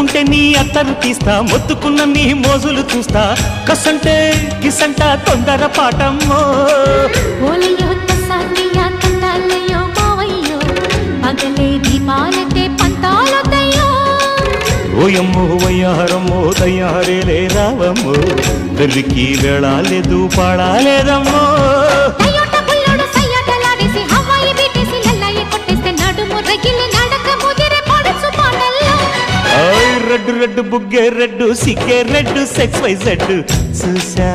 ముట్టుకుంటే నీ అత్తరు తీస్తా మొత్తుకున్న నీ మోజులు చూస్తా కసంటే కిసంట తొందర పాటమ్మో ఓలయ్యో తసానియా తంటాలయ్యో మావయ్యో పగలే దీపాలకే పంతాలొద్దయ్యో ఓయమ్మో వయ్యారమ్మో తయారేలే రావమ్మో వెర్రికి వేళాలేదు పాడాలేదమ్మో రెడ్డు రెడ్డు బుగ్గే రెడ్డు సిగ్గే రెడ్డు సెక్స్ వై జెడ్ చూసా